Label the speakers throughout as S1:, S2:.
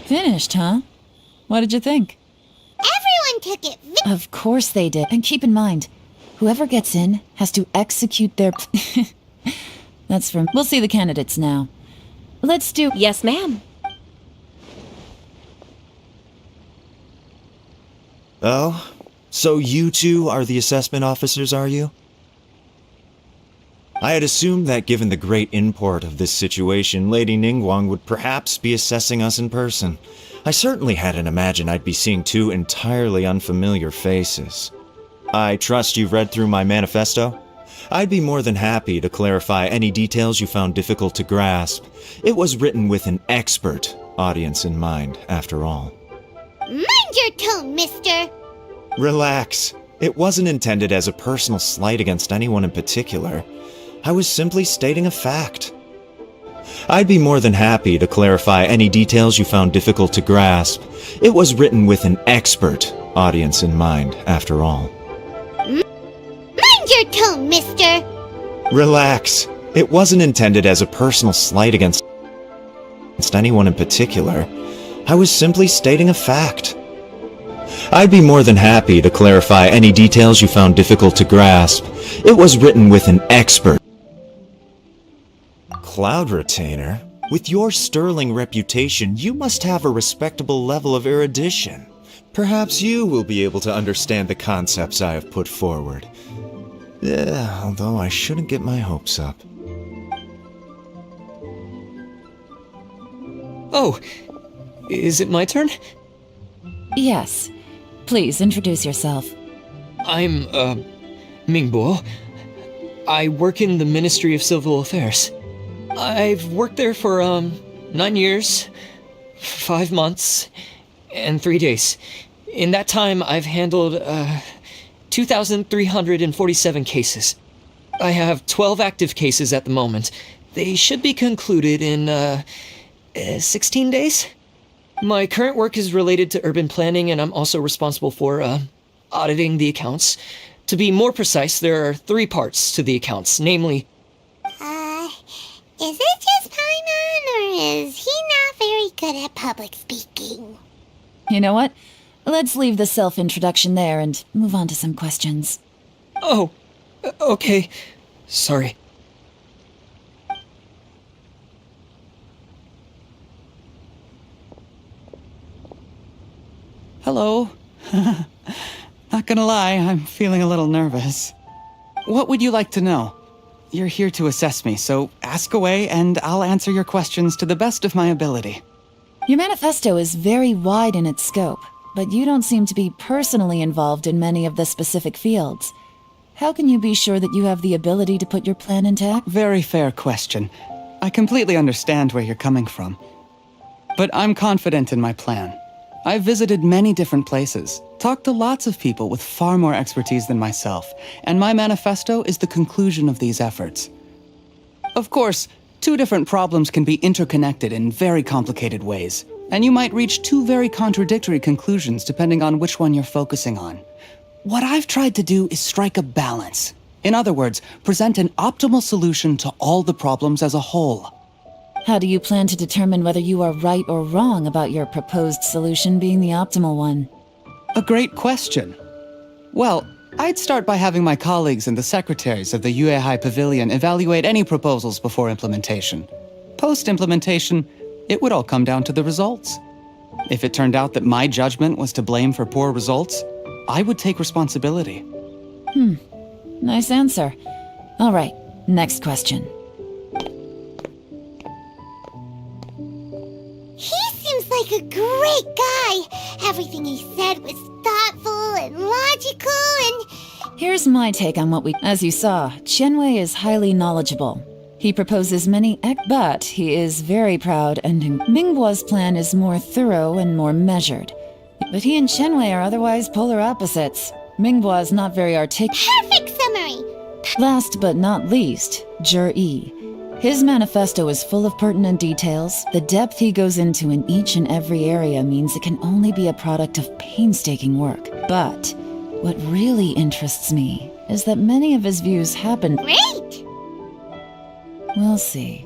S1: Finished, huh? What did you think?
S2: Everyone took it.
S1: Of course they did. And keep in mind, whoever gets in has to execute their... That's from... We'll see the candidates now. Let's do...
S3: Yes, ma'am.
S4: Oh? So you two are the assessment officers, are you? I had assumed that given the great import of this situation, Lady Ningguang would perhaps be assessing us in person. I certainly hadn't imagined I'd be seeing two entirely unfamiliar faces. I trust you've read through my manifesto? I'd be more than happy to clarify any details you found difficult to grasp. It was written with an expert audience in mind, after all.
S2: Mind your tone, mister.
S4: Relax. It wasn't intended as a personal slight against anyone in particular. I was simply stating a fact. I'd be more than happy to clarify any details you found difficult to grasp. It was written with an expert audience in mind, after all.
S2: Mind your tone, mister.
S4: Relax. It wasn't intended as a personal slight against anyone in particular. I was simply stating a fact. I'd be more than happy to clarify any details you found difficult to grasp. It was written with an expert. Cloud Retainer? With your sterling reputation, you must have a respectable level of erudition. Perhaps you will be able to understand the concepts I have put forward. Yeah, although I shouldn't get my hopes up.
S5: Oh, is it my turn?
S1: Yes. Please, introduce yourself.
S5: I'm, Mingbo. I work in the Ministry of Civil Affairs. I've worked there for, 9 years, 5 months, and 3 days. In that time, I've handled, 2,347 cases. I have 12 active cases at the moment. They should be concluded in, 16 days? My current work is related to urban planning, and I'm also responsible for, auditing the accounts. To be more precise, there are 3 parts to the accounts, namely...
S2: Is it just Paimon, or is he not very good at public speaking?
S1: You know what? Let's leave the self-introduction there and move on to some questions.
S5: Oh, okay. Sorry.
S6: Hello. Not gonna lie, I'm feeling a little nervous. What would you like to know? You're here to assess me, so ask away and I'll answer your questions to the best of my ability.
S1: Your manifesto is very wide in its scope, but you don't seem to be personally involved in many of the specific fields. How can you be sure that you have the ability to put your plan into act?
S6: Very fair question. I completely understand where you're coming from. But I'm confident in my plan. I've visited many different places, talked to lots of people with far more expertise than myself, and my manifesto is the conclusion of these efforts. Of course, 2 different problems can be interconnected in very complicated ways, and you might reach 2 very contradictory conclusions depending on which one you're focusing on. What I've tried to do is strike a balance. In other words, present an optimal solution to all the problems as a whole.
S1: How do you plan to determine whether you are right or wrong about your proposed solution being the optimal one?
S6: A great question. Well, I'd start by having my colleagues and the secretaries of the Yuehai Pavilion evaluate any proposals before implementation. Post-implementation, it would all come down to the results. If it turned out that my judgment was to blame for poor results, I would take responsibility.
S1: Nice answer. All right, next question.
S2: He seems like a great guy. Everything he said was thoughtful and logical and...
S1: Here's my take on what we... As you saw, Qianwei is highly knowledgeable. He proposes many but he is very proud, and Mingbo's plan is more thorough and more measured. But he and Qianwei are otherwise polar opposites. Mingbo is not very articulate.
S2: Perfect summary!
S1: Last but not least, Zhi. His manifesto is full of pertinent details. The depth he goes into in each and every area means it can only be a product of painstaking work. But What really interests me is that many of his views happen.
S2: Great!
S1: We'll see.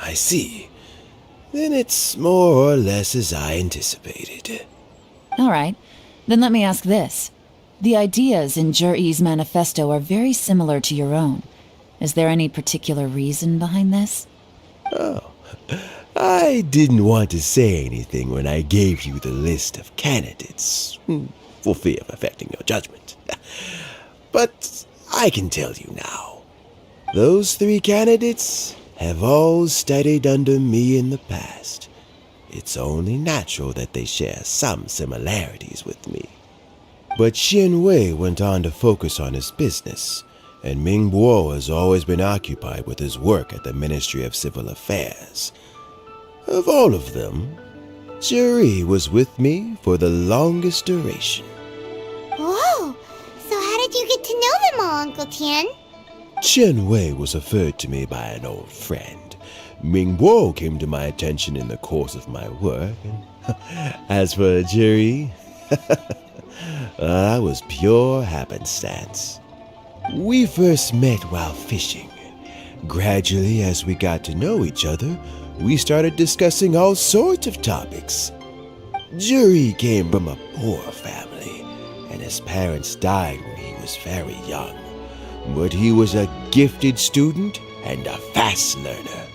S3: I see. Then it's more or less as I anticipated.
S1: All right, then let me ask this. The ideas in Jur-E's manifesto are very similar to your own. Is there any particular reason behind this?
S3: Oh, I didn't want to say anything when I gave you the list of candidates, for fear of affecting your judgment. But I can tell you now. Those 3 candidates have all studied under me in the past. It's only natural that they share some similarities with me. But Xin Wei went on to focus on his business, and Ming Bo has always been occupied with his work at the Ministry of Civil Affairs. Of all of them, Juri was with me for the longest duration.
S2: Whoa! So how did you get to know them all, Uncle Tian?
S3: Chen Wei was referred to me by an old friend. Ming Bo came to my attention in the course of my work, and as for Juri, that was pure happenstance. We first met while fishing. Gradually, as we got to know each other, we started discussing all sorts of topics. Juri came from a poor family, and his parents died when he was very young. But he was a gifted student and a fast learner.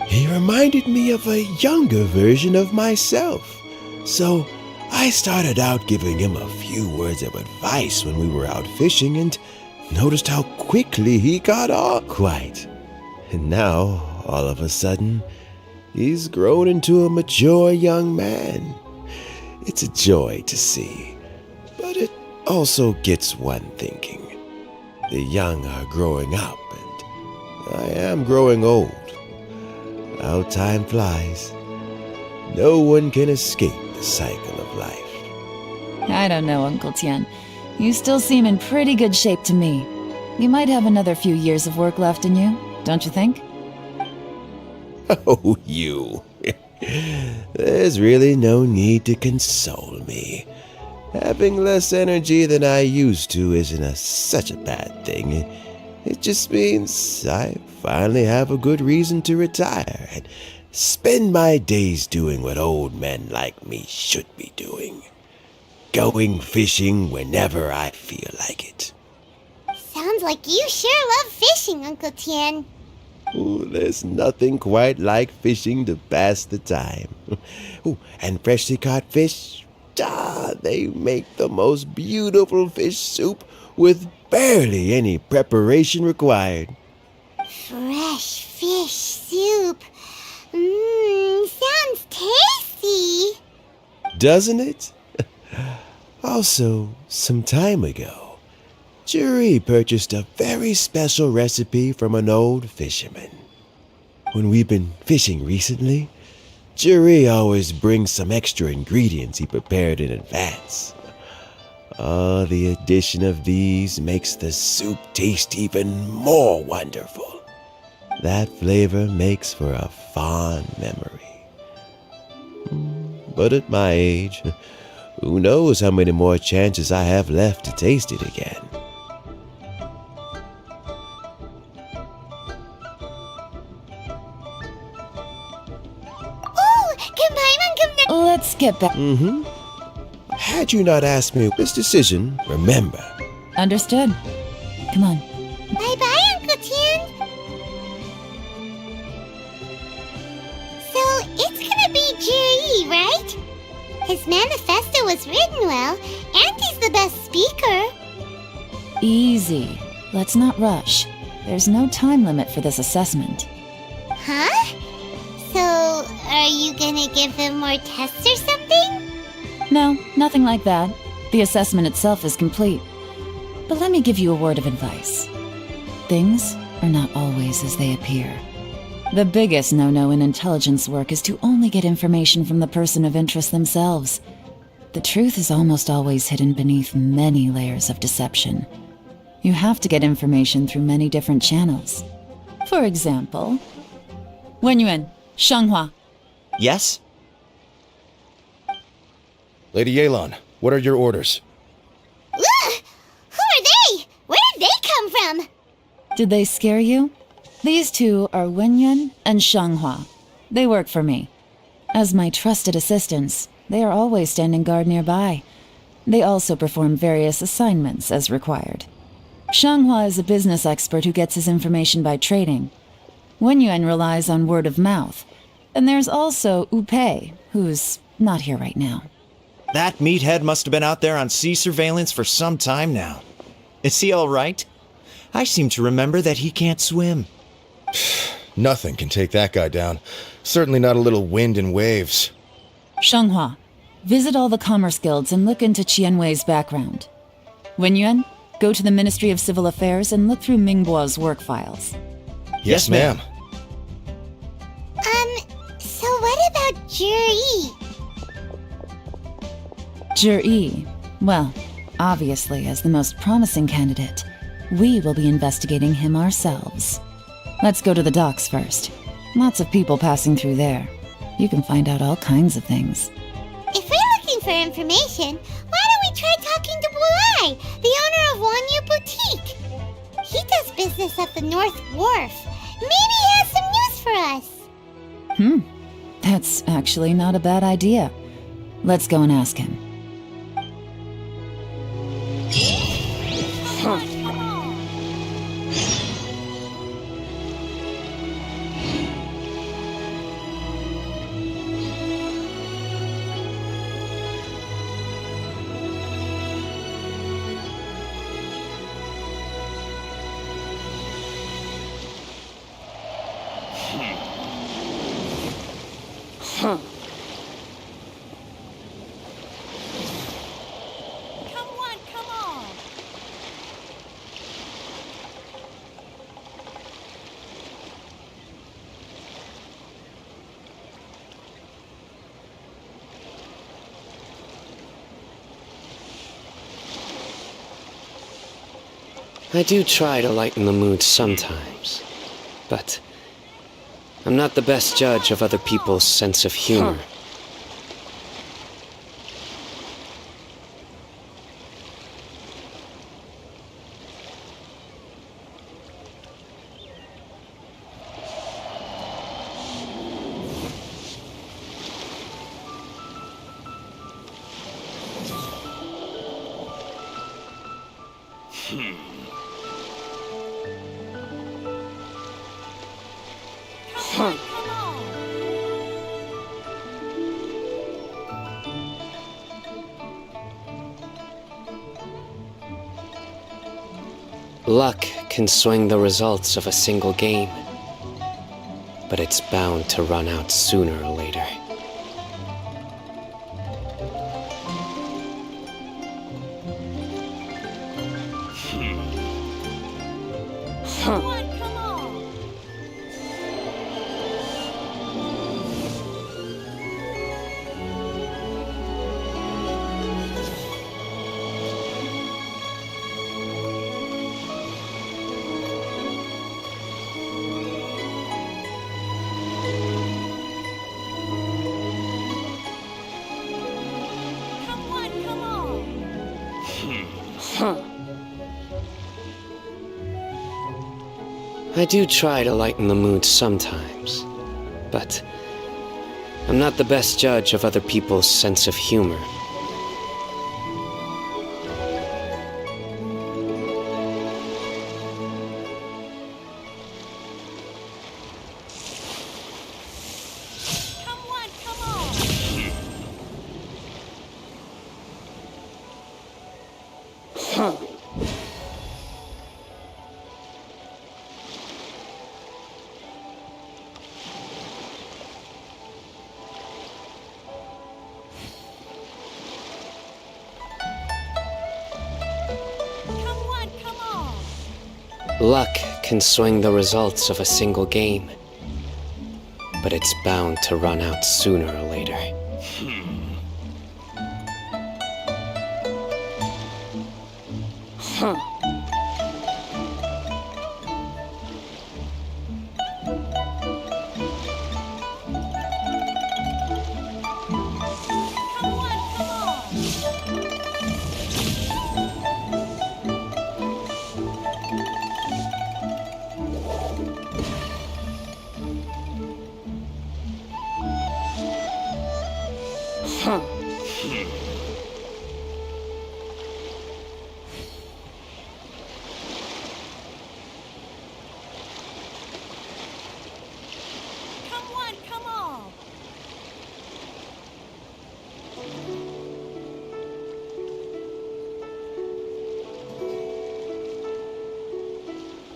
S3: He reminded me of a younger version of myself, so I started out giving him a few words of advice when we were out fishing and noticed how quickly he got on. Quite. And now, all of a sudden, he's grown into a mature young man. It's a joy to see, but it also gets one thinking. The young are growing up, and I am growing old. How time flies. No one can escape the cycle of life.
S1: I don't know, Uncle Tian. You still seem in pretty good shape to me. You might have another few years of work left in you, don't you think?
S3: Oh, you. There's really no need to console me. Having less energy than I used to isn't such a bad thing. It just means I finally have a good reason to retire and spend my days doing what old men like me should be doing. Going fishing whenever I feel like it.
S2: Sounds like you sure love fishing, Uncle Tian.
S3: Ooh, there's nothing quite like fishing to pass the time. Ooh, and freshly caught fish, they make the most beautiful fish soup with barely any preparation required.
S2: Fresh fish soup. Sounds tasty.
S3: Doesn't it? Also, some time ago, Juri purchased a very special recipe from an old fisherman. When we've been fishing recently, Jerry always brings some extra ingredients he prepared in advance. The addition of these makes the soup taste even more wonderful. That flavor makes for a fond memory. But at my age, who knows how many more chances I have left to taste it again.
S1: Let's get back.
S3: Had you not asked me this decision, remember.
S1: Understood. Come on.
S2: Bye-bye, Uncle Tian. So, it's gonna be Jerry, right? His manifesto was written well, and he's the best speaker.
S1: Easy. Let's not rush. There's no time limit for this assessment.
S2: Huh? So, are you gonna give him more tests or something?
S1: No, nothing like that. The assessment itself is complete. But let me give you a word of advice. Things are not always as they appear. The biggest no-no in intelligence work is to only get information from the person of interest themselves. The truth is almost always hidden beneath many layers of deception. You have to get information through many different channels. For example, Wenyuan, Shanghua.
S4: Yes?
S7: Lady Yelan, what are your orders?
S2: Ugh! Who are they? Where did they come from?
S1: Did they scare you? These two are Wenyuan and Shanghua. They work for me. As my trusted assistants, they are always standing guard nearby. They also perform various assignments as required. Shanghua is a business expert who gets his information by trading. Wenyuan relies on word of mouth. And there's also Wu Pei, who's not here right now.
S4: That meathead must have been out there on sea surveillance for some time now. Is he all right? I seem to remember that he can't swim.
S7: Nothing can take that guy down. Certainly not a little wind and waves.
S1: Shanghua, visit all the commerce guilds and look into Qianwei's background. Wenyuan, go to the Ministry of Civil Affairs and look through Mingbo's work files.
S7: Yes, ma'am.
S2: So what about Jerry?
S1: Zhi, well, obviously as the most promising candidate, we will be investigating him ourselves. Let's go to the docks first. Lots of people passing through there. You can find out all kinds of things.
S2: If we're looking for information, why don't we try talking to Bulai, the owner of Wanyu Boutique? He does business at the North Wharf. Maybe he has some news for us.
S1: That's actually not a bad idea. Let's go and ask him.
S8: I do try to lighten the mood sometimes, but I'm not the best judge of other people's sense of humor. Luck can swing the results of a single game, but it's bound to run out sooner or later. I do try to lighten the mood sometimes, but I'm not the best judge of other people's sense of humor. Luck can swing the results of a single game, but it's bound to run out sooner or later.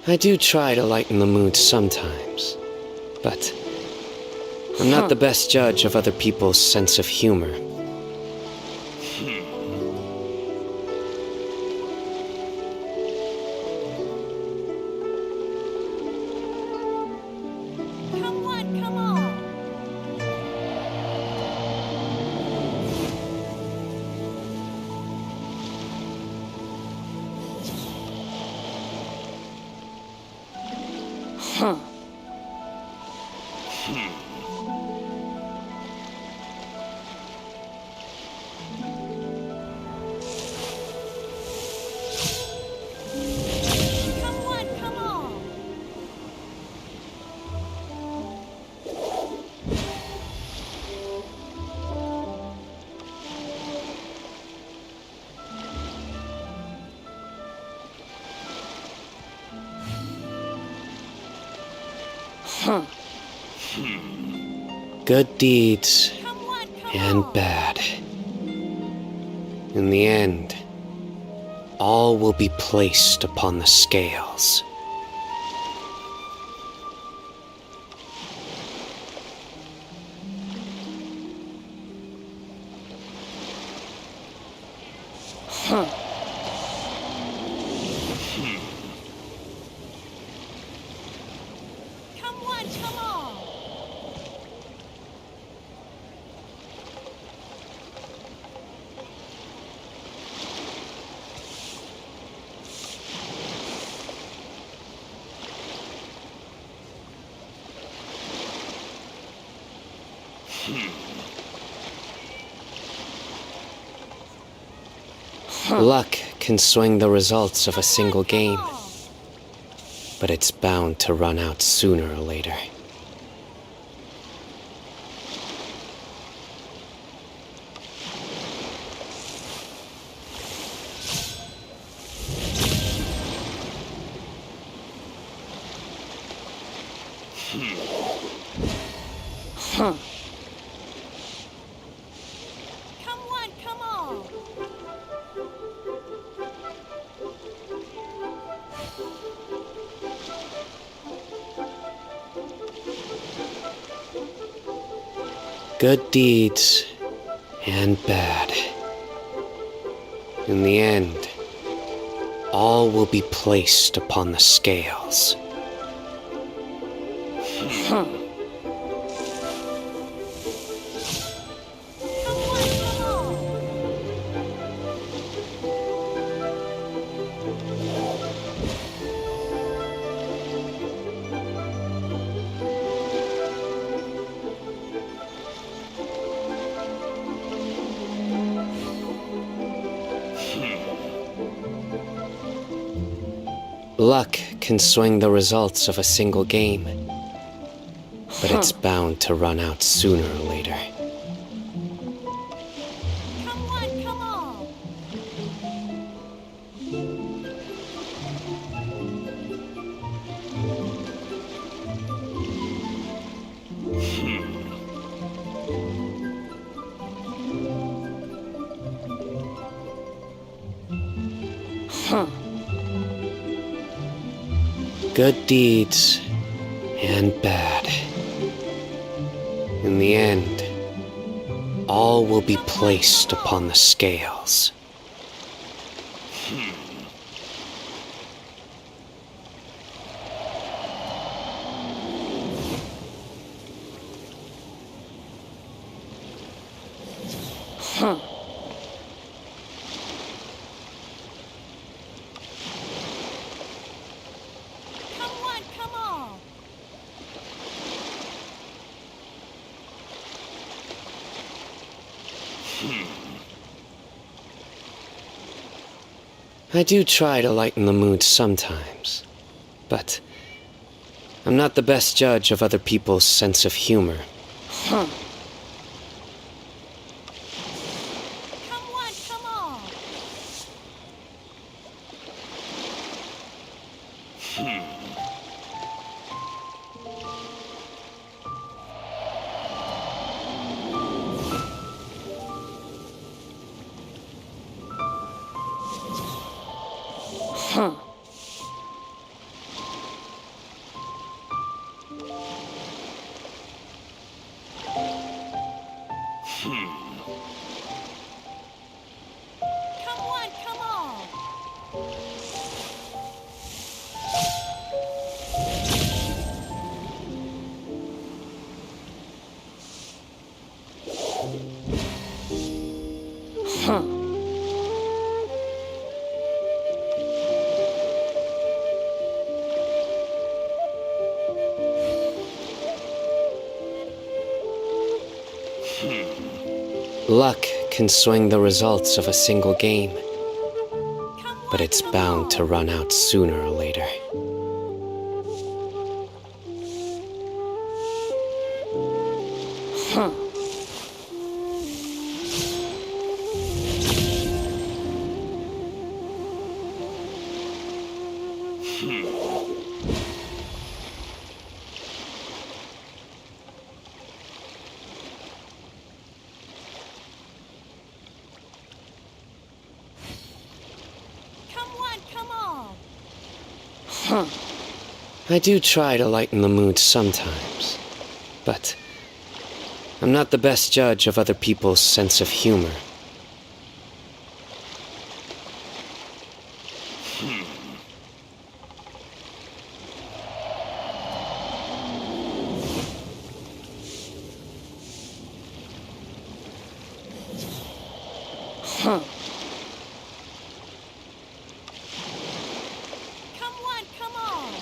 S8: I do try to lighten the mood sometimes, but I'm not the best judge of other people's sense of humor. Good deeds and bad. In the end, all will be placed upon the scales. Luck can swing the results of a single game, but it's bound to run out sooner or later. Good deeds and bad. In the end, all will be placed upon the scales. Luck can swing the results of a single game, but it's bound to run out sooner or later.
S2: Come on, come on.
S8: Good deeds and bad. In the end, all will be placed upon the scales.
S2: Come on, come on.
S8: I do try to lighten the mood sometimes, but I'm not the best judge of other people's sense of humor.
S2: Come on, come on. Come on, come on.
S8: Luck can swing the results of a single game,
S2: Come on,
S8: but it's
S2: come
S8: bound
S2: on.
S8: to run out sooner or later.
S2: Come on, come on.
S8: I do try to lighten the mood sometimes, but I'm not the best judge of other people's sense of humor.
S2: Come on, come on.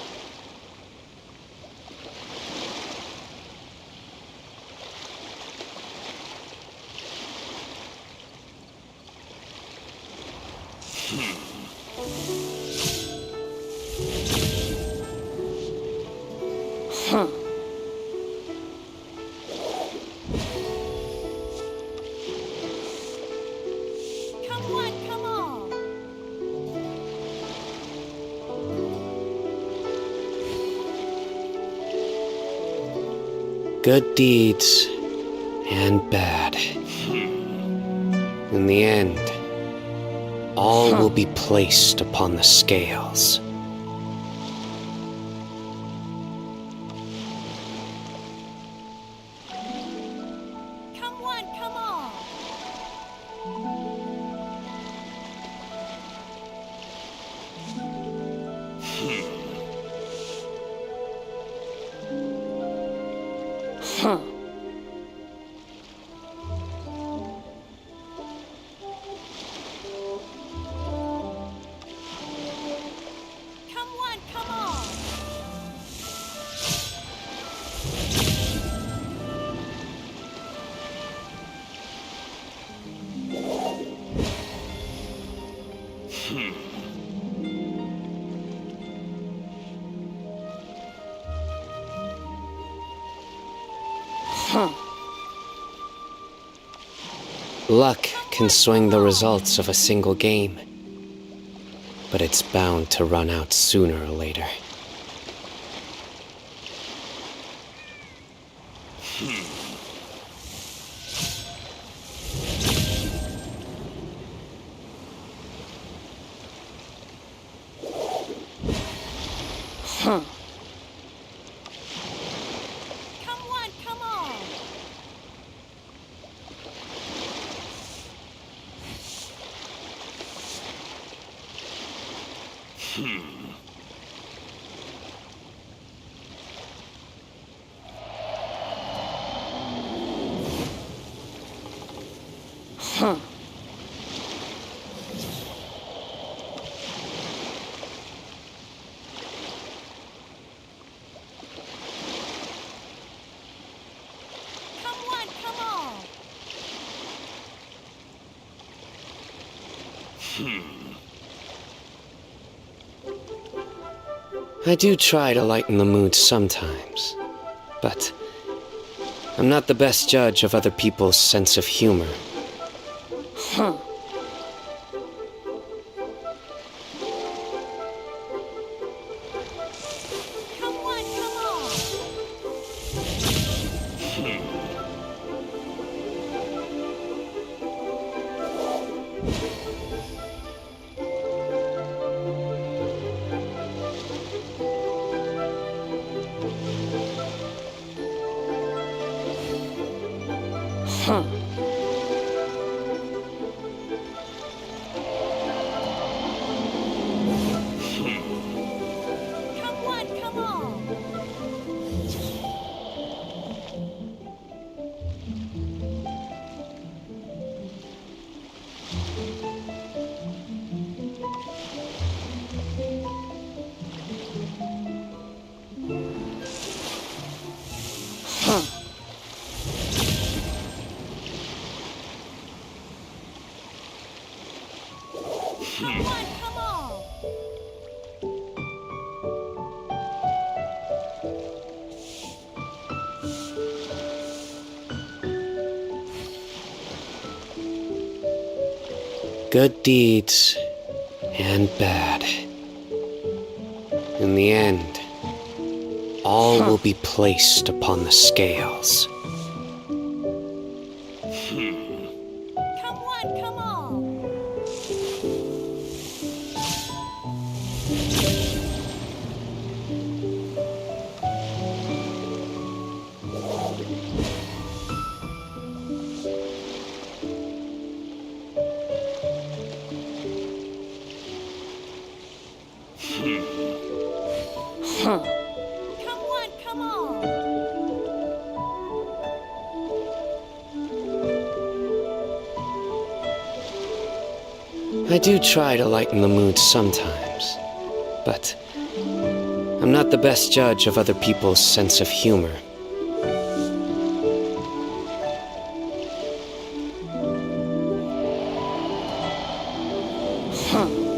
S2: Come on, come on.
S8: Good deeds and bad. In the end, all will be placed upon the scales.
S2: Come on, come on. Come on, come on.
S8: Luck can swing the results of a single game, but it's bound to run out sooner or later.
S2: Come on. Come on.
S8: I do try to lighten the mood sometimes, but I'm not the best judge of other people's sense of humor.
S2: Come on. Come on. Come on.
S8: Good deeds and bad. In the end, all will be placed upon the scales.
S2: Come on. Come on.
S8: I do try to lighten the mood sometimes, but I'm not the best judge of other people's sense of humor.
S2: Come on.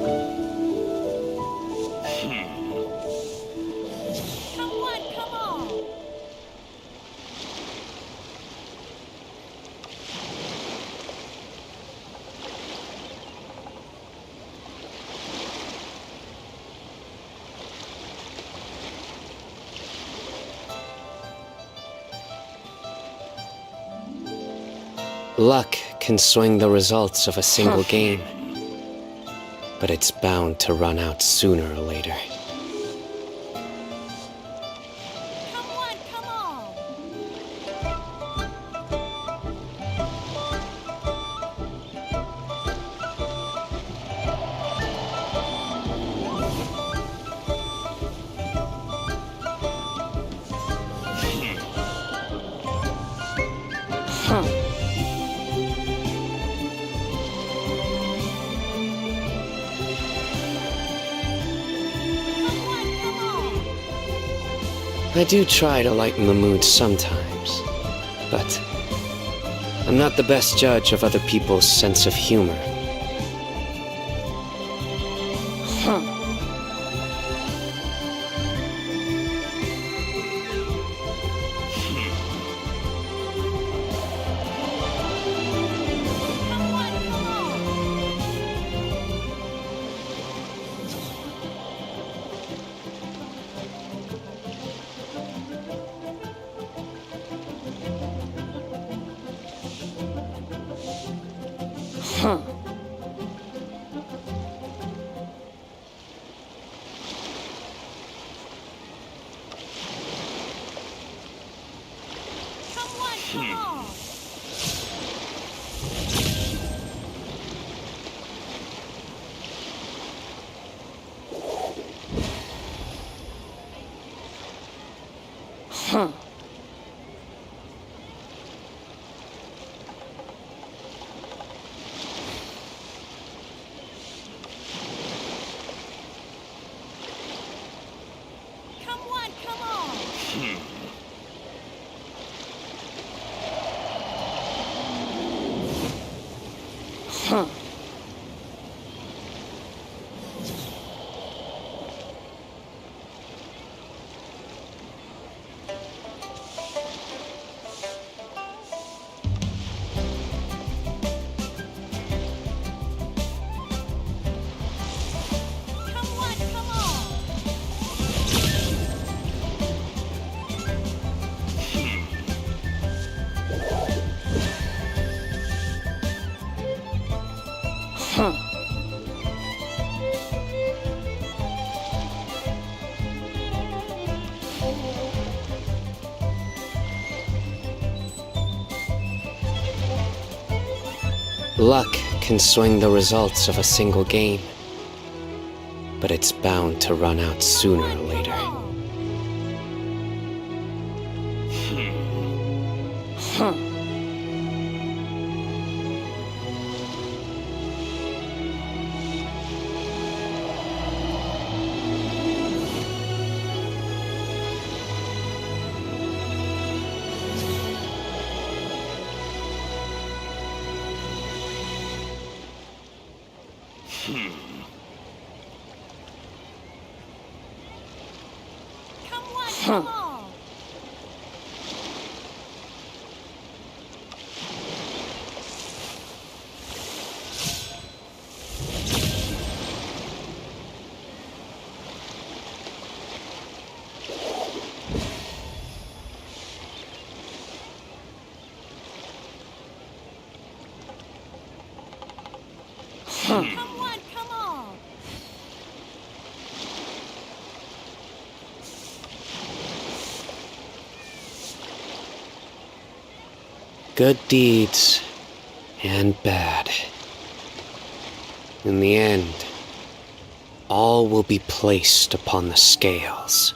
S8: Luck can swing the results of a single game, but it's bound to run out sooner or later.
S2: Come on.
S8: I do try to lighten the mood sometimes, but I'm not the best judge of other people's sense of humor. Luck can swing the results of a single game, but it's bound to run out sooner or later. Good deeds and bad. In the end, all will be placed upon the scales.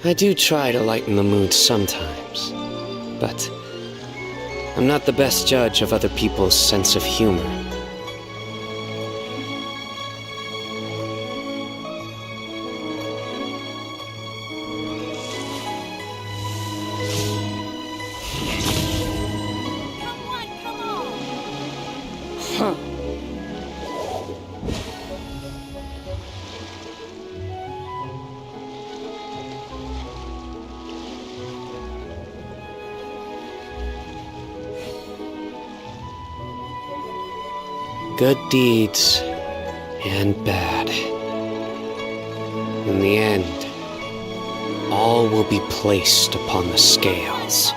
S8: I do try to lighten the mood sometimes, but I'm not the best judge of other people's sense of humor. Good deeds and bad. In the end, all will be placed upon the scales.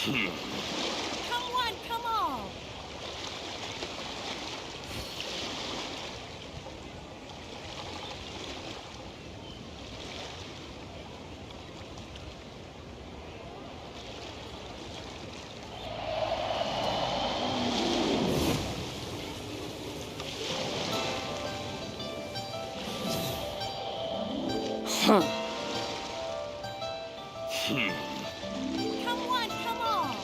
S2: Come on, come on. Come on, come on. Come on, come on.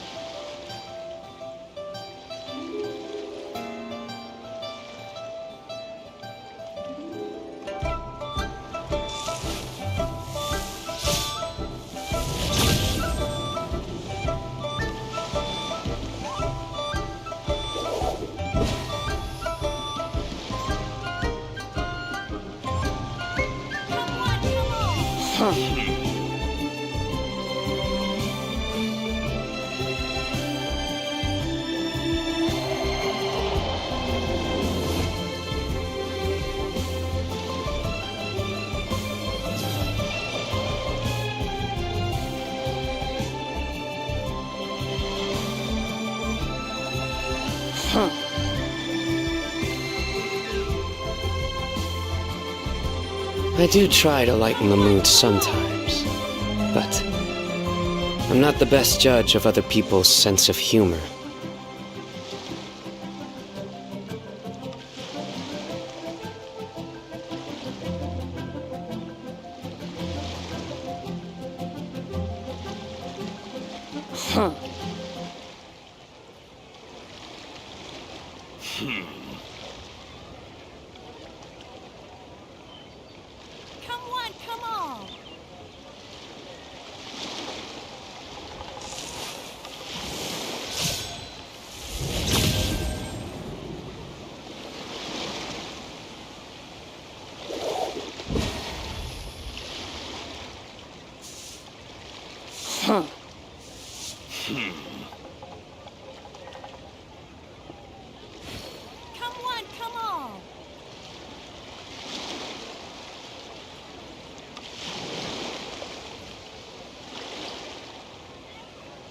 S8: I do try to lighten the mood sometimes, but I'm not the best judge of other people's sense of humor.
S2: Come on, come on. Come on, come on.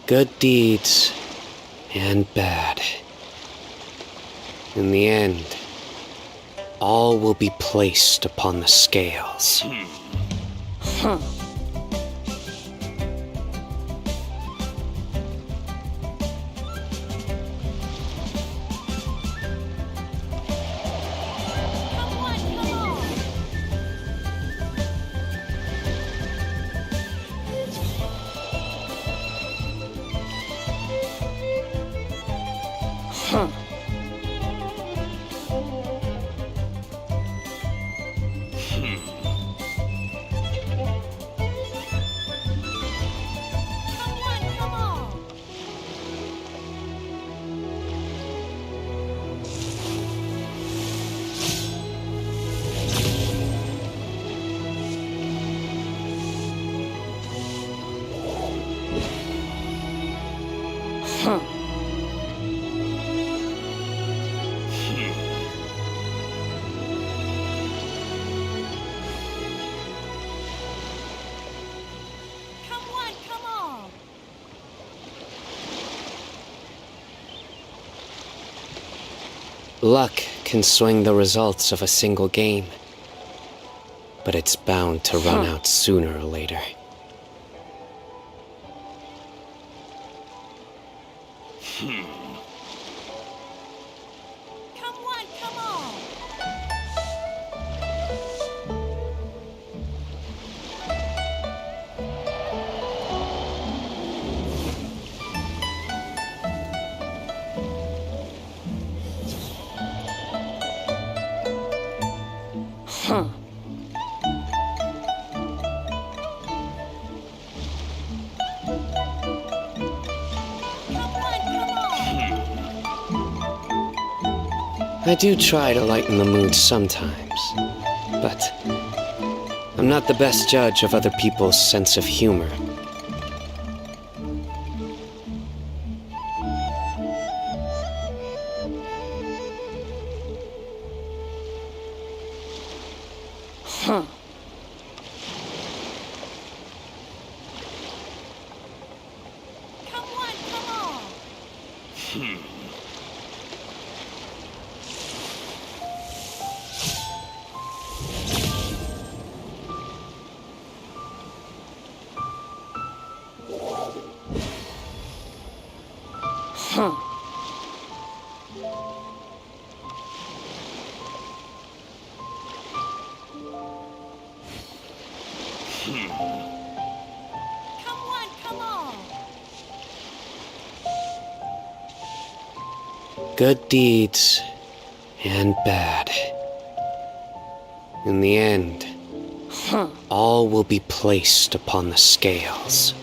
S8: Good deeds and bad. In the end, all will be placed upon the scales.
S2: Come on, come on. Come on, come on. Come on, come on.
S8: Luck can swing the results of a single game, but it's bound to run out sooner or later.
S2: Come on, come on. Come on, come on.
S8: I do try to lighten the mood sometimes, but I'm not the best judge of other people's sense of humor.
S2: Come on, come
S8: Good deeds and bad. In the end, all will be placed upon the scales.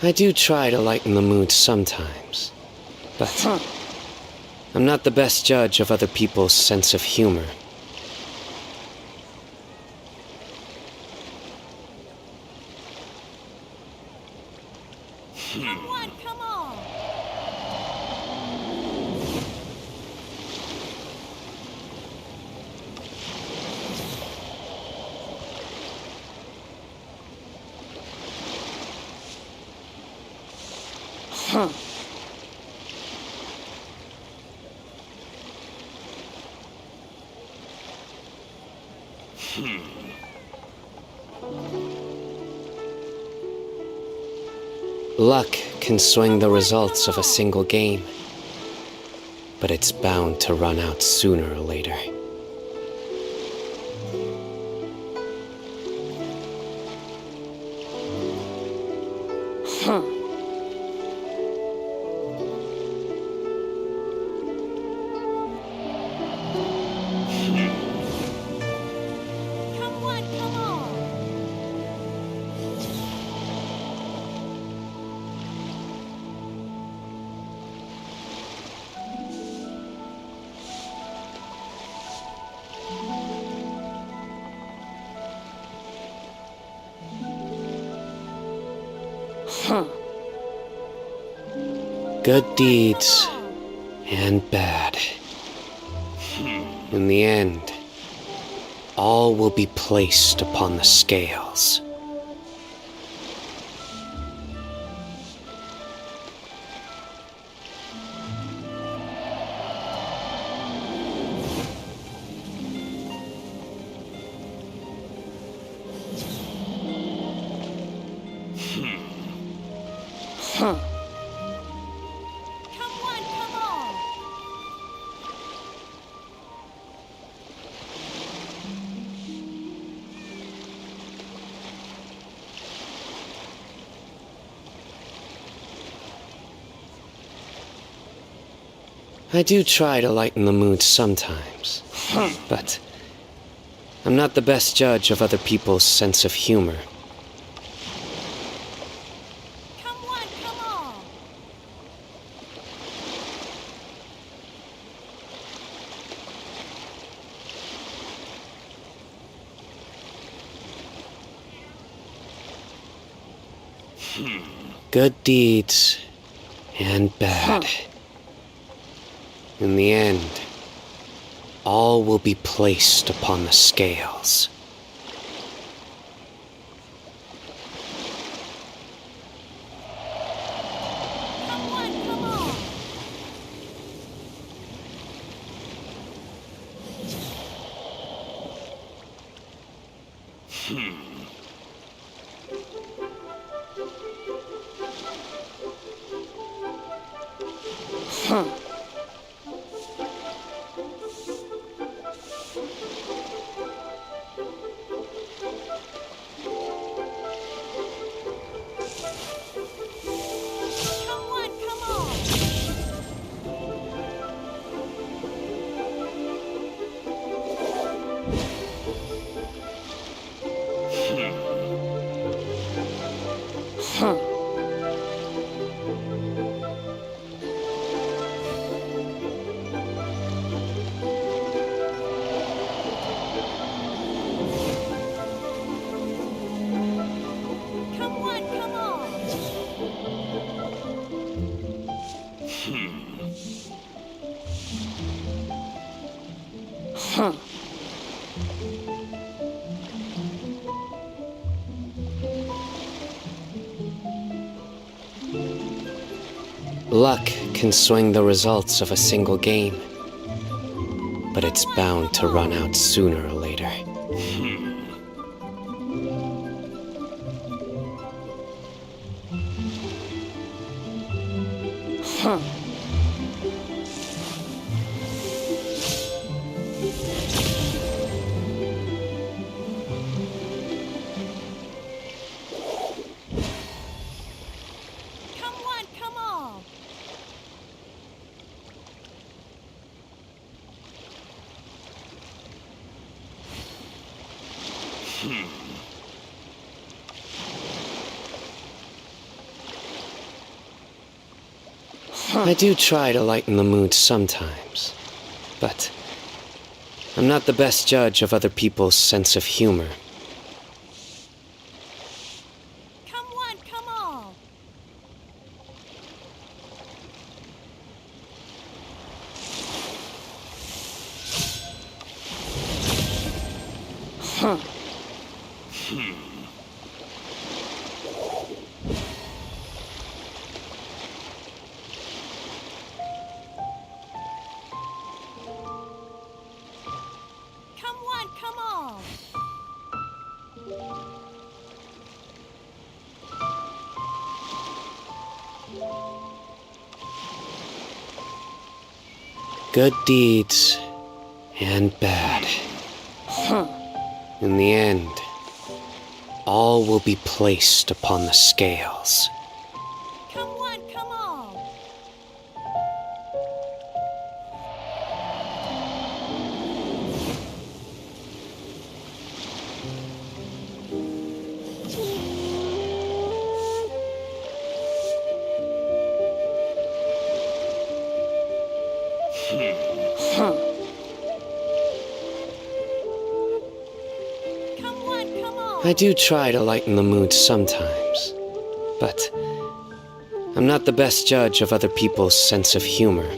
S8: I do try to lighten the mood sometimes, but I'm not the best judge of other people's sense of humor. Luck can swing the results of a single game, but it's bound to run out sooner or later. Good deeds and bad. In the end, all will be placed upon the scales. I do try to lighten the mood sometimes, but I'm not the best judge of other people's sense of humor. Good deeds and bad. In the end, all will be placed upon the scales. Luck can swing the results of a single game, but it's bound to run out sooner or later. I do try to lighten the mood sometimes, but I'm not the best judge of other people's sense of humor. Good deeds and bad. In the end, all will be placed upon the scales. I do try to lighten the mood sometimes, but I'm not the best judge of other people's sense of humor.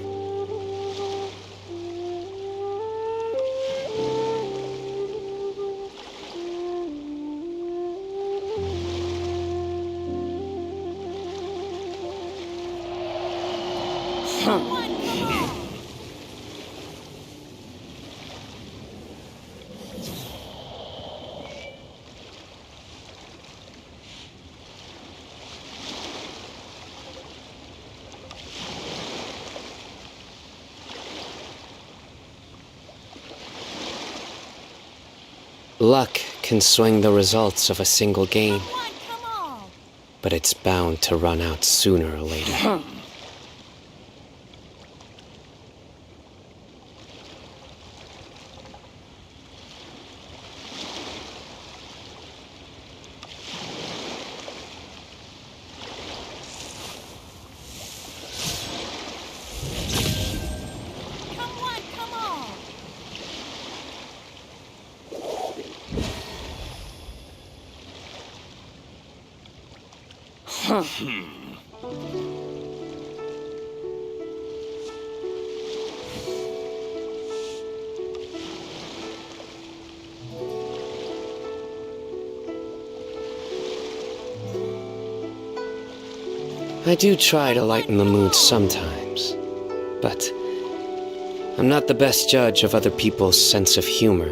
S8: Luck can swing the results of a single game, but it's bound to run out sooner or later. I do try to lighten the mood sometimes, but I'm not the best judge of other people's sense of humor.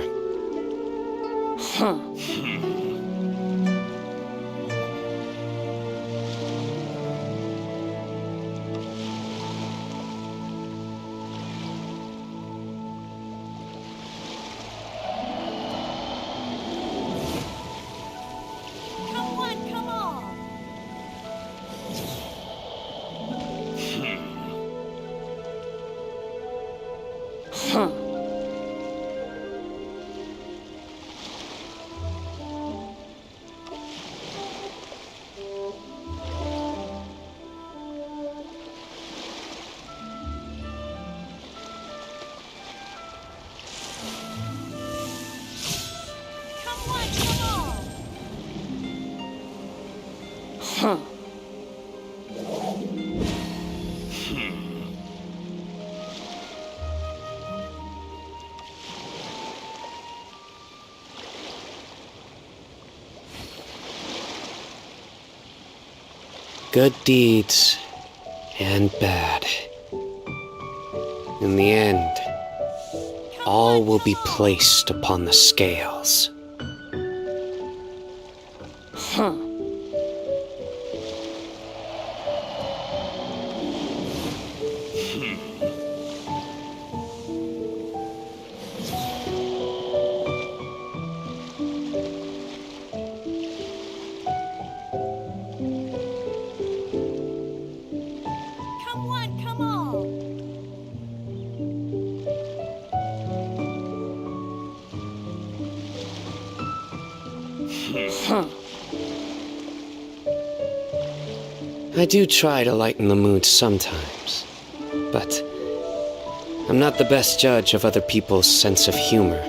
S8: Good deeds and bad. In the end, all will be placed upon the scales. I do try to lighten the mood sometimes, but I'm not the best judge of other people's sense of humor.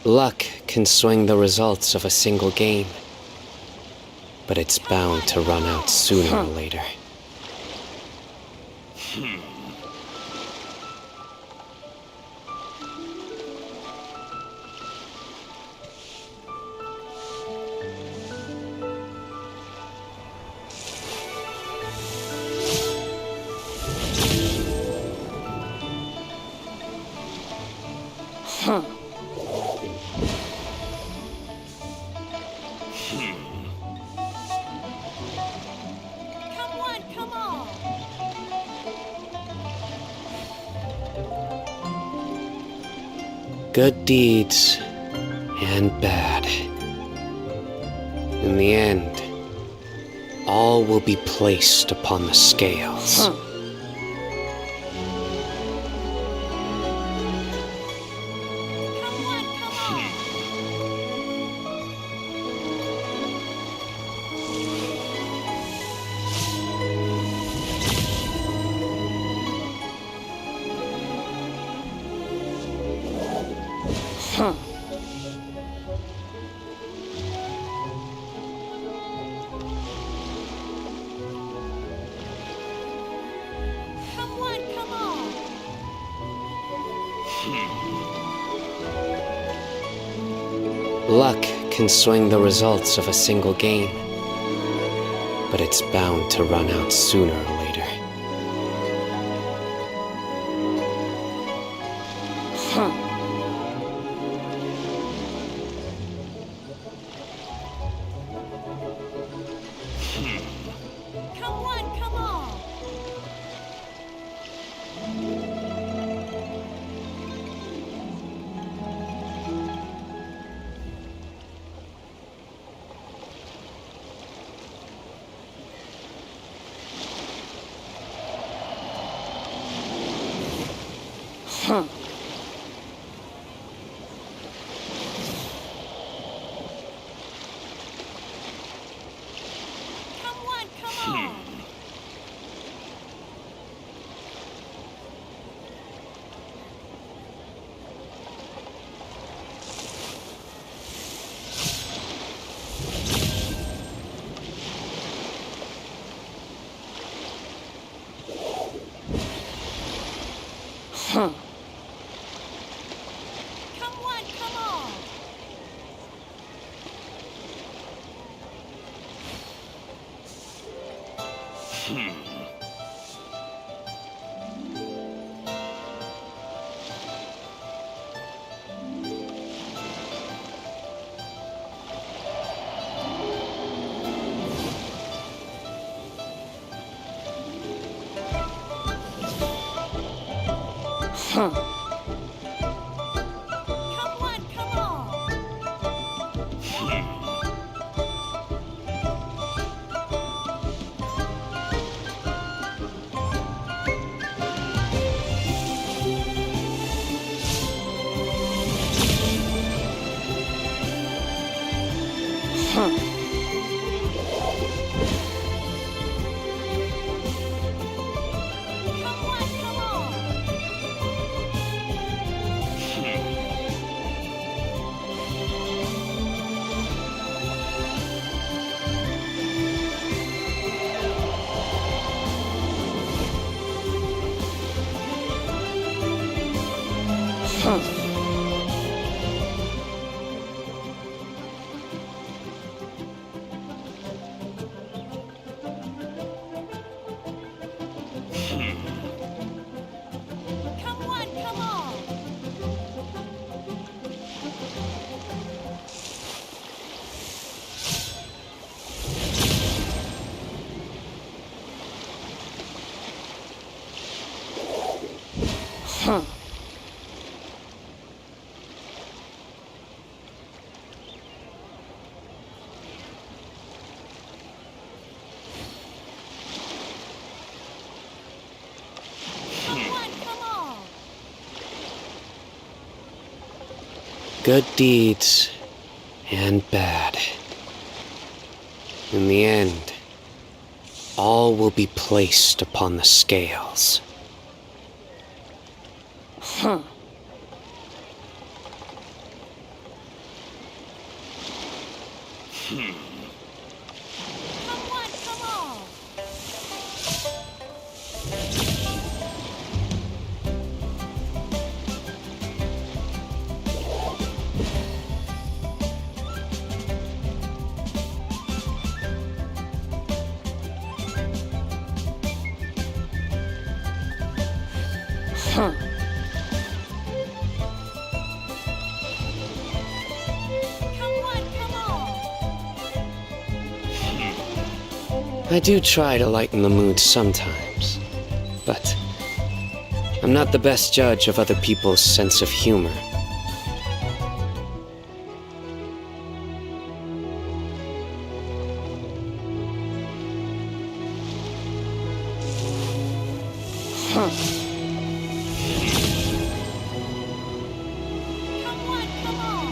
S8: Luck can swing the results of a single game, but it's bound to run out sooner or later. Good deeds and bad. In the end, all will be placed upon the scales. Luck can swing the results of a single game, but it's bound to run out sooner or later.
S2: Come on, come on! Come on, come on!
S8: Good deeds and bad. In the end, all will be placed upon the scales.
S2: Come on, come on! Come on, come on!
S8: I do try to lighten the mood sometimes, but I'm not the best judge of other people's sense of humor.
S2: Come on, come on!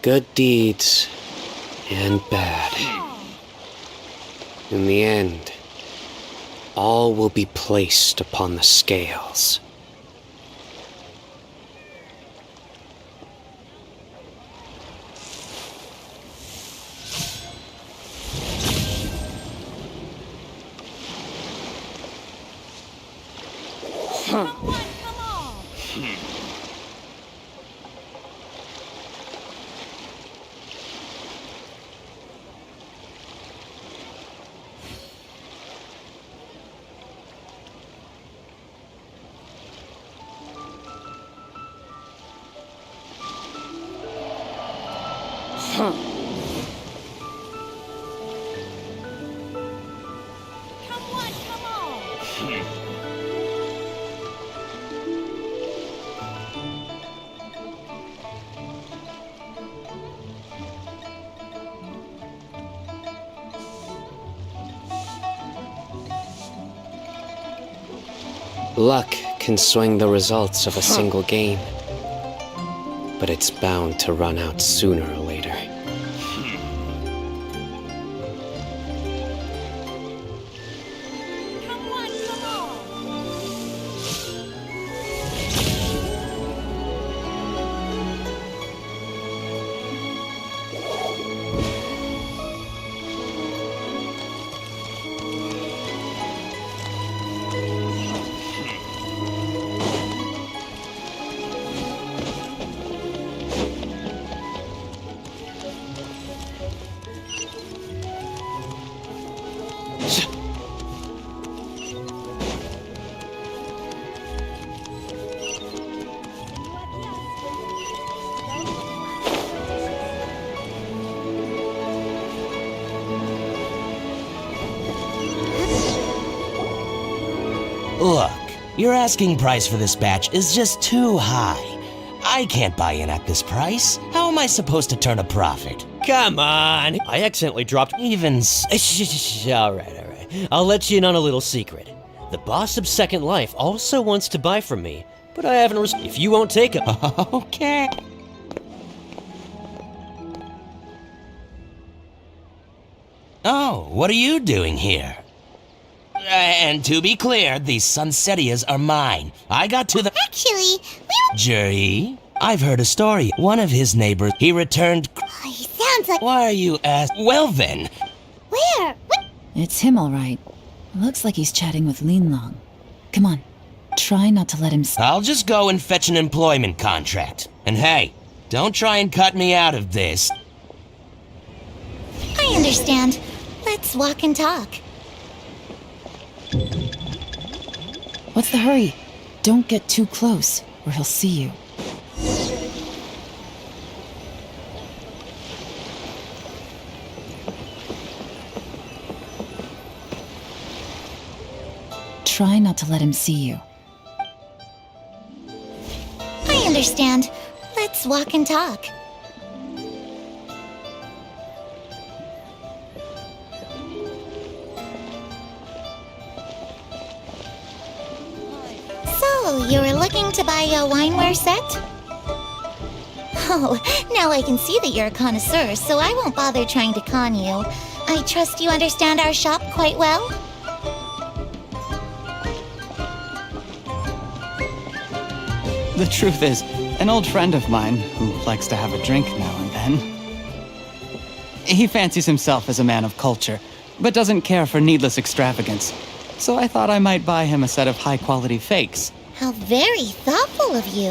S8: Good deeds and bad. In the end, all will be placed upon the scales.
S2: Come on, come on! Come on, come on!
S8: Luck can swing the results of a single game, but it's bound to run out sooner or later.
S2: Come on, come on!
S9: Look, your asking price for this batch is just too high. I can't buy in at this price. How am I supposed to turn a profit?
S10: Come on! I accidentally dropped Alright. I'll let you in on a little secret. The boss of Second Life also wants to buy from me, but I haven't if you won't take it.
S9: Okay. Oh, what are you doing here? And to be clear, these Sunsetias are mine. I got to the...
S2: Actually, we were...
S9: Jury, I've heard a story. One of his neighbors, he returned...
S2: Oh, he sounds like...
S9: Why are you Well then.
S2: Where? What?
S1: It's him, all right. Looks like he's chatting with Lin Long. Come on. Try not to let him...
S9: I'll just go and fetch an employment contract. And hey, don't try and cut me out of this.
S2: I understand. Let's walk and talk.
S1: What's the hurry? Don't get too close, or he'll see you. Try not to let him see you.
S2: I understand. Let's walk and talk. So, you were looking to buy a wineware set? Oh, now I can see that you're a connoisseur, so I won't bother trying to con you. I trust you understand our shop quite well?
S6: The truth is, an old friend of mine, who likes to have a drink now and then, he fancies himself as a man of culture, but doesn't care for needless extravagance. So I thought I might buy him a set of high-quality fakes.
S2: How very thoughtful of you.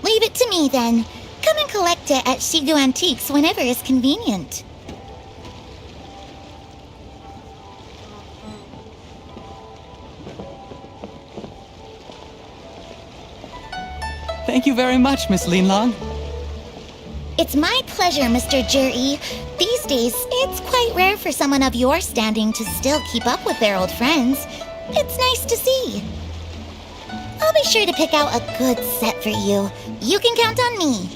S2: Leave it to me, then. Come and collect it at Shigu Antiques whenever is convenient.
S6: Thank you very much, Miss Lin Long.
S2: It's my pleasure, Mr. Juri. These days, it's quite rare for someone of your standing to still keep up with their old friends. It's nice to see. I'll be sure to pick out a good set for you. You can count on me.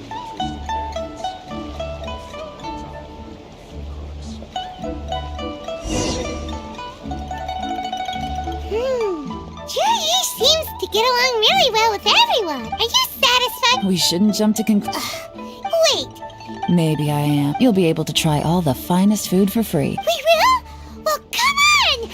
S2: Juri seems to get along really well with everyone. Are you satisfied?
S1: We shouldn't jump to conclusions.
S2: Wait,
S1: Maybe I am. You'll be able to try all the finest food for free.
S2: we will? Well, come on!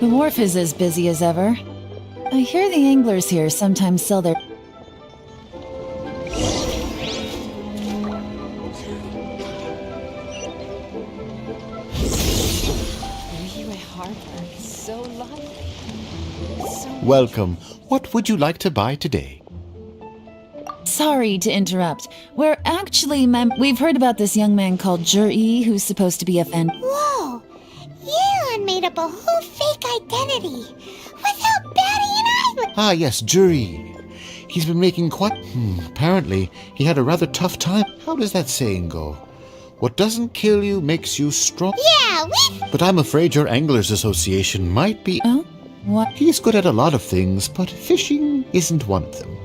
S1: The wharf is as busy as ever. I hear the anglers here sometimes sell their...
S11: Welcome. What would you like to buy today?
S1: Sorry to interrupt. We're actually we've heard about this young man called Juri who's supposed to be a fan.
S2: Whoa! Yeon made up a whole fake identity without batting an eye.
S11: Ah, yes, Juri. He's been making quite... apparently, he had a rather tough time. How does that saying go? What doesn't kill you makes you strong.
S2: Yeah,
S11: But I'm afraid your Anglers Association might be...
S1: Oh? What?
S11: He's good at a lot of things, but fishing isn't one of them.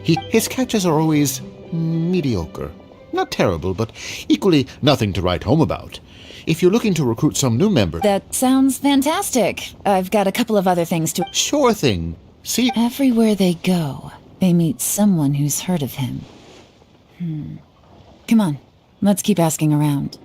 S11: His catches are always mediocre. Not terrible, but equally nothing to write home about. If you're looking to recruit some new member...
S1: That sounds fantastic. I've got a couple of other things to...
S11: Sure thing. See...
S1: Everywhere they go, they meet someone who's heard of him. Come on, let's keep asking around.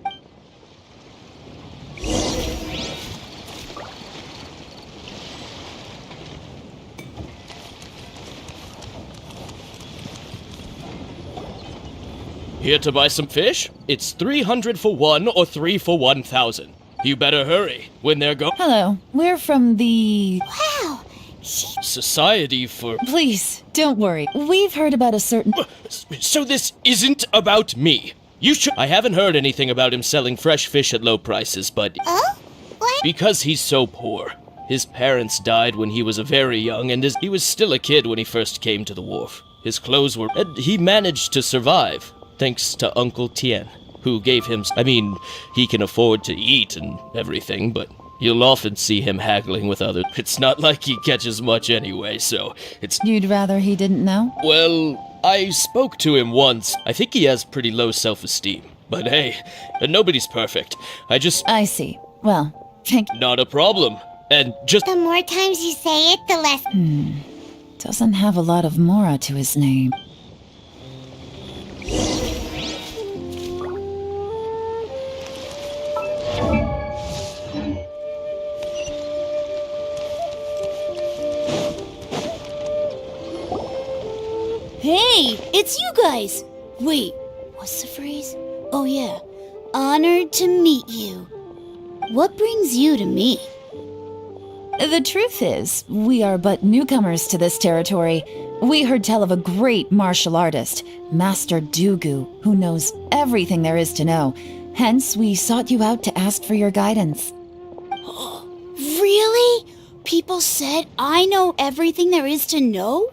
S12: Here to buy some fish? It's 300 for 1 or 3 for 1,000. You better hurry when they're
S1: Hello, we're from the...
S2: wow!
S12: Society for...
S1: Please, don't worry. We've heard about a certain...
S12: So this isn't about me. You should... I haven't heard anything about him selling fresh fish at low prices, but...
S2: Oh? What?
S12: Because he's so poor. His parents died when he was very young, and he was still a kid when he first came to the wharf. His clothes were... and he managed to survive, thanks to Uncle Tien, who gave him... I mean, he can afford to eat and everything, but you'll often see him haggling with others. It's not like he catches much anyway, so it's...
S1: You'd rather he didn't know?
S12: Well, I spoke to him once. I think he has pretty low self-esteem. But hey, nobody's perfect.
S1: I see. Well, thank you.
S12: Not a problem. And just...
S2: The more times you say it, the less...
S1: Doesn't have a lot of mora to his name.
S13: Hey, it's you guys! Wait, what's the phrase? Oh yeah, honored to meet you. What brings you to me?
S1: The truth is, we are but newcomers to this territory. We heard tell of a great martial artist, Master Dugu, who knows everything there is to know. Hence, we sought you out to ask for your guidance.
S13: Really? People said I know everything there is to know?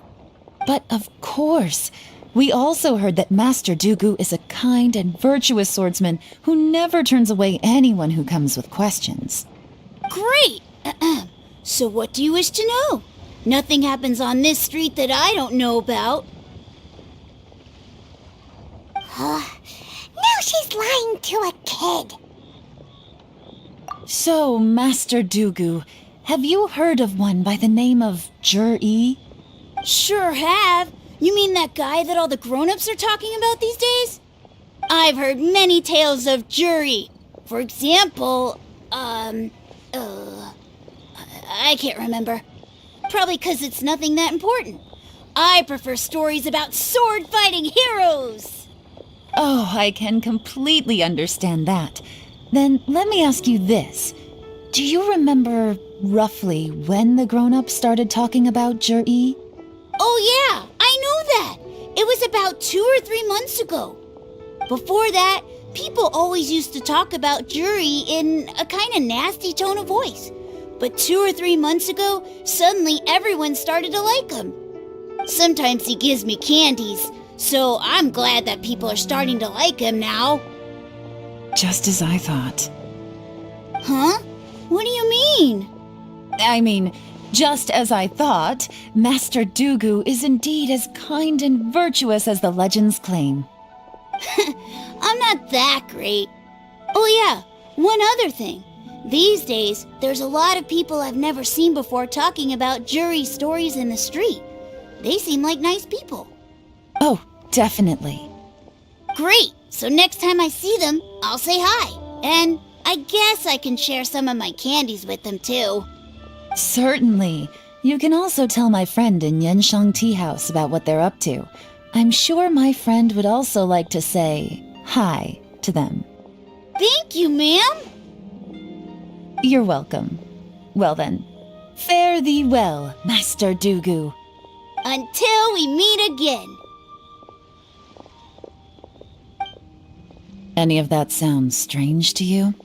S1: But of course, we also heard that Master Dugu is a kind and virtuous swordsman who never turns away anyone who comes with questions.
S13: Great! So what do you wish to know? Nothing happens on this street that I don't know about.
S2: Now she's lying to a kid.
S1: So, Master Dugu, have you heard of one by the name of Jur-E?
S13: Sure have. You mean that guy that all the grown-ups are talking about these days? I've heard many tales of Juri. For example, I can't remember. Probably 'cause it's nothing that important. I prefer stories about sword-fighting heroes.
S1: Oh, I can completely understand that. Then let me ask you this. Do you remember roughly when the grown-ups started talking about Jur-E?
S13: Oh yeah, I know that. It was about 2 or 3 months ago. Before that, people always used to talk about Juri in a kind of nasty tone of voice. But 2 or 3 months ago, suddenly everyone started to like him. Sometimes he gives me candies, so I'm glad that people are starting to like him now.
S1: Just as I thought.
S13: Huh? What do you mean?
S1: I mean, just as I thought, Master Dugu is indeed as kind and virtuous as the legends claim.
S13: I'm not that great. Oh yeah, one other thing. These days, there's a lot of people I've never seen before talking about Juri stories in the street. They seem like nice people.
S1: Oh, definitely.
S13: Great! So next time I see them, I'll say hi. And I guess I can share some of my candies with them too.
S1: Certainly. You can also tell my friend in Yenshang Tea House about what they're up to. I'm sure my friend would also like to say hi to them.
S13: Thank you, ma'am.
S1: You're welcome. Well then, fare thee well, Master Dugu.
S13: Until we meet again.
S1: Any of that sound strange to you?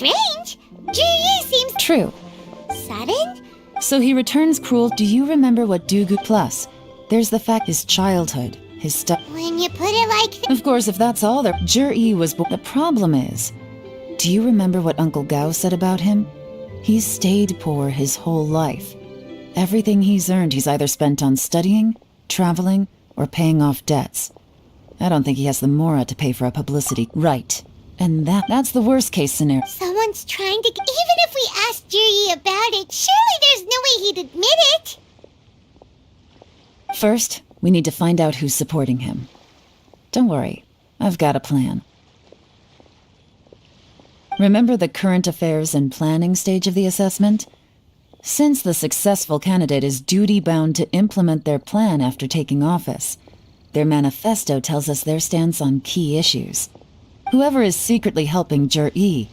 S2: strange. Ji seems
S1: True.
S2: sudden.
S1: So he returns cruel. Do you remember what Dugu plus? There's the fact his childhood, his stuff.
S2: When you put it like that.
S1: Of course, if that's all there, Jur-E was. The problem is, do you remember what Uncle Gao said about him? He's stayed poor his whole life. Everything he's earned, he's either spent on studying, traveling, or paying off debts. I don't think he has the mora to pay for a publicity. Right. And that's the worst case scenario.
S2: Someone's trying to. Even if we asked Ji about it, surely there's no way he'd admit it.
S1: First, we need to find out who's supporting him. Don't worry, I've got a plan. Remember the current affairs and planning stage of the assessment? Since the successful candidate is duty-bound to implement their plan after taking office, their manifesto tells us their stance on key issues. Whoever is secretly helping Jur-E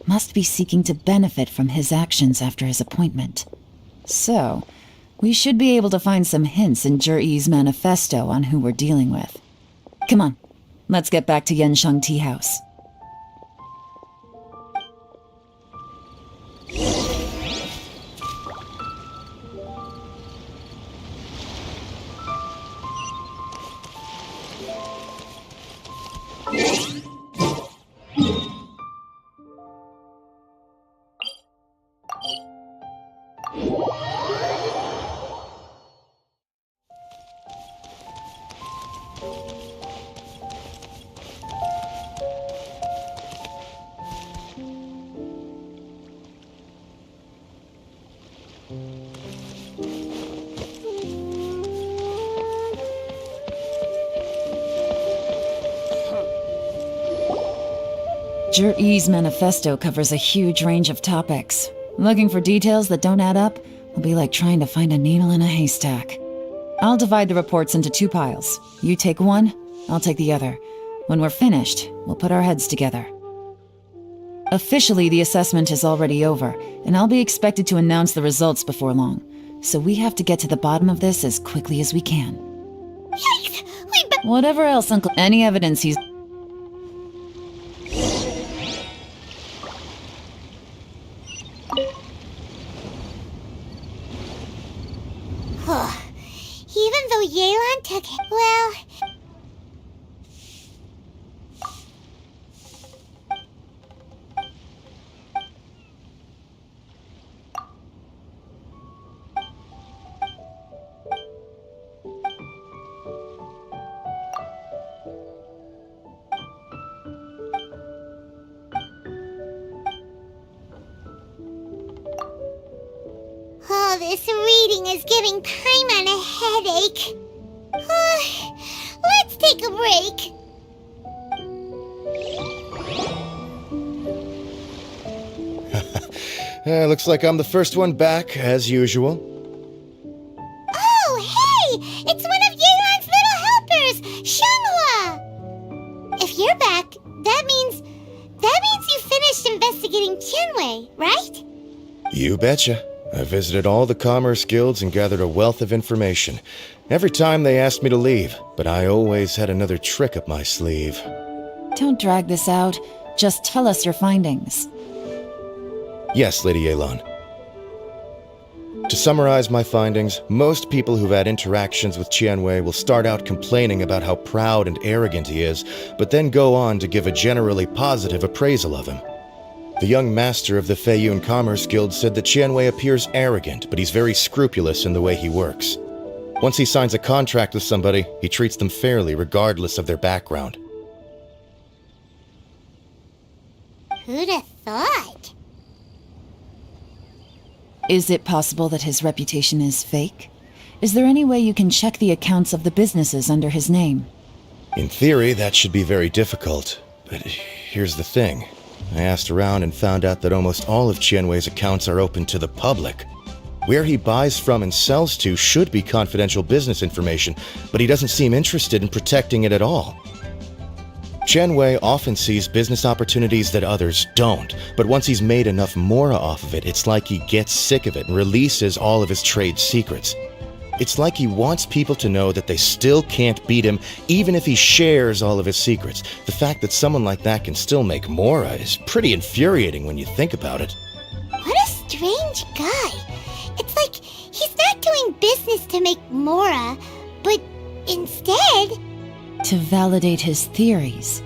S1: must be seeking to benefit from his actions after his appointment. So, we should be able to find some hints in Jur-E's manifesto on who we're dealing with. Come on, let's get back to Yenshang Tea House. Jur-E's manifesto covers a huge range of topics. Looking for details that don't add up will be like trying to find a needle in a haystack. I'll divide the reports into 2 piles. You take one, I'll take the other. When we're finished, we'll put our heads together. Officially, the assessment is already over, and I'll be expected to announce the results before long. So we have to get to the bottom of this as quickly as we can.
S2: Yikes!
S1: Whatever else, Uncle... Any evidence he's...
S2: Even though Yelan took it, well... Oh, this reading is giving Paimon a headache. Let's take a break.
S7: Looks like I'm the first one back, as usual.
S2: Oh, hey! It's one of Yelan's little helpers, Xianghua! If you're back, that means you finished investigating Tianwei, right?
S7: You betcha. I visited all the commerce guilds and gathered a wealth of information. Every time they asked me to leave, but I always had another trick up my sleeve.
S1: Don't drag this out. Just tell us your findings.
S7: Yes, Lady Yelan. To summarize my findings, most people who've had interactions with Tianwei will start out complaining about how proud and arrogant he is, but then go on to give a generally positive appraisal of him. The young master of the Feiyun Commerce Guild said that Tianwei appears arrogant, but he's very scrupulous in the way he works. Once he signs a contract with somebody, he treats them fairly regardless of their background.
S2: Who'd have thought?
S1: Is it possible that his reputation is fake? Is there any way you can check the accounts of the businesses under his name?
S7: In theory, that should be very difficult. But here's the thing. I asked around and found out that almost all of Tianwei's accounts are open to the public. Where he buys from and sells to should be confidential business information, but he doesn't seem interested in protecting it at all. Tianwei often sees business opportunities that others don't, but once he's made enough mora off of it, it's like he gets sick of it and releases all of his trade secrets. It's like he wants people to know that they still can't beat him, even if he shares all of his secrets. The fact that someone like that can still make Mora is pretty infuriating when you think about it.
S2: What a strange guy. It's like he's not doing business to make Mora, but instead...
S1: To validate his theories.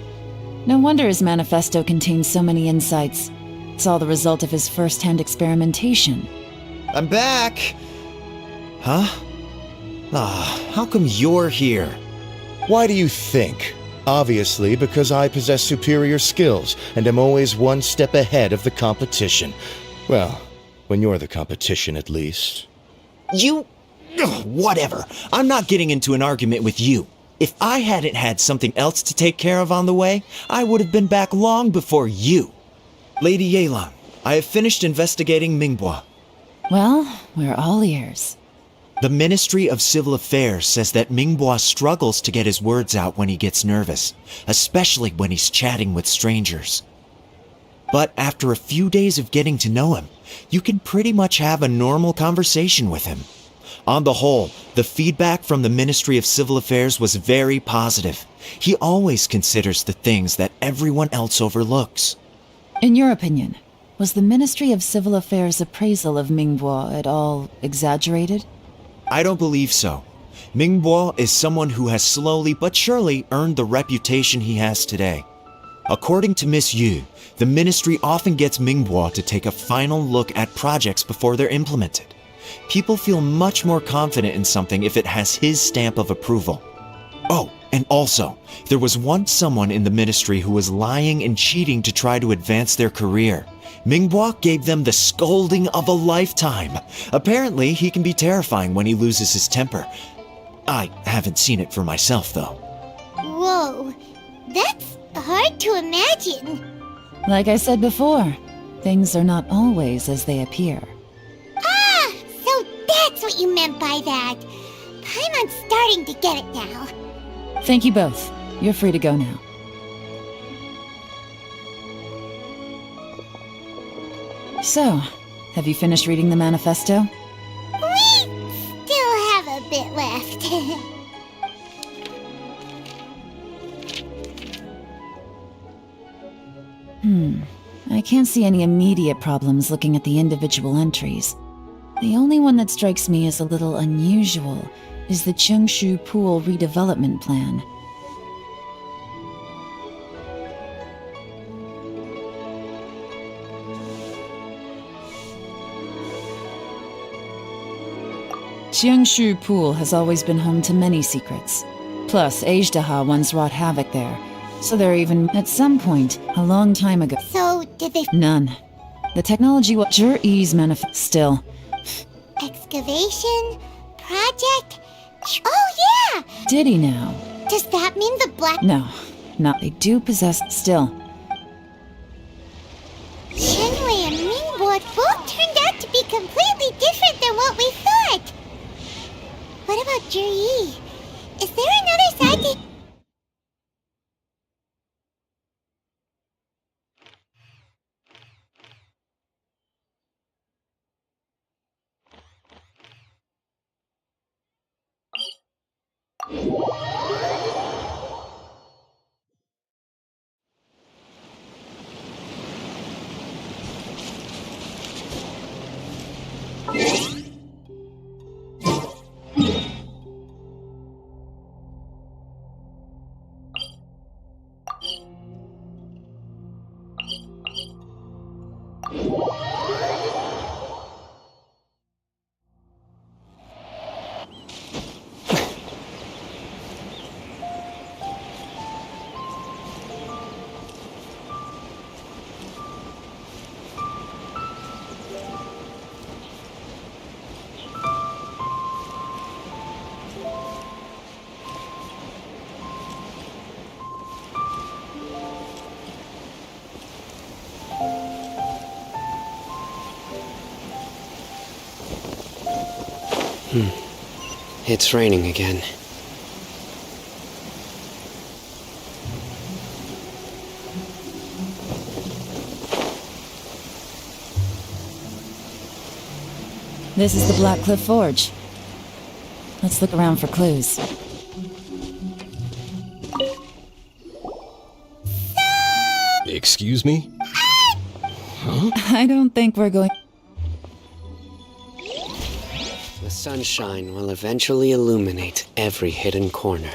S1: No wonder his manifesto contains so many insights. It's all the result of his first-hand experimentation.
S4: I'm back! Huh? How come you're here?
S7: Why do you think? Obviously, because I possess superior skills and am always one step ahead of the competition. Well, when you're the competition, at least.
S4: You... Whatever. I'm not getting into an argument with you. If I hadn't had something else to take care of on the way, I would have been back long before you. Lady Yelan, I have finished investigating Mingbois.
S1: Well, we're all ears.
S4: The Ministry of Civil Affairs says that Mingbois struggles to get his words out when he gets nervous, especially when he's chatting with strangers. But after a few days of getting to know him, you can pretty much have a normal conversation with him. On the whole, the feedback from the Ministry of Civil Affairs was very positive. He always considers the things that everyone else overlooks.
S1: In your opinion, was the Ministry of Civil Affairs' appraisal of Mingbois at all exaggerated?
S4: I don't believe so. Mingbois is someone who has slowly but surely earned the reputation he has today. According to Miss Yu, the ministry often gets Mingbois to take a final look at projects before they're implemented. People feel much more confident in something if it has his stamp of approval. Oh, and also, there was once someone in the ministry who was lying and cheating to try to advance their career. Mingbois gave them the scolding of a lifetime. Apparently, he can be terrifying when he loses his temper. I haven't seen it for myself, though.
S2: Whoa, that's hard to imagine.
S1: Like I said before, things are not always as they appear.
S2: Ah, so that's what you meant by that. I'm starting to get it now.
S1: Thank you both. You're free to go now. So, have you finished reading the manifesto?
S2: We still have a bit left.
S1: I can't see any immediate problems looking at the individual entries. The only one that strikes me as a little unusual is the Chengshu Pool redevelopment plan. Chengshu Pool has always been home to many secrets. Plus, Ajdaha once wrought havoc there, so there even, at some point, a long time ago.
S2: So, did they...
S1: None. The technology was Jur-E's manifest still.
S2: Excavation? Project? Oh, yeah!
S1: Did he now?
S2: Does that mean the black...
S1: No, not they do possess still.
S2: Shenwei and Mingbois both turned out to be completely different than what we thought. What about Jur-E? Is there another side to...
S8: It's raining again.
S1: This is the Black Cliff Forge. Let's look around for clues.
S14: Excuse me?
S1: I don't think we're going...
S8: The sunshine will eventually illuminate every hidden corner.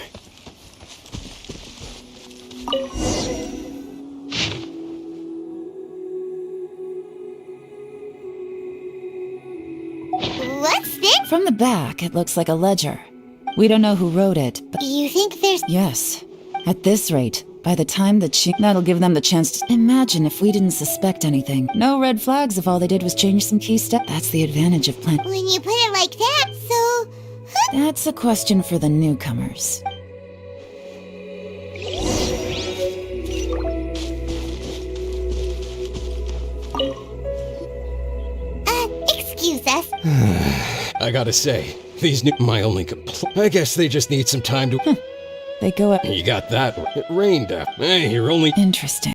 S2: What's this?
S1: From the back, it looks like a ledger. We don't know who wrote it, but...
S2: You think there's...
S1: Yes. At this rate, by the time that that'll give them the chance to... Imagine if we didn't suspect anything. No red flags if all they did was change some key steps. That's the advantage of plan...
S2: When you put it like that, so...
S1: That's a question for the newcomers.
S2: Excuse us.
S14: I gotta say, these new... My only I guess they just need some time to...
S1: They go up...
S14: You got that. It rained out. Hey, you're only...
S1: Interesting.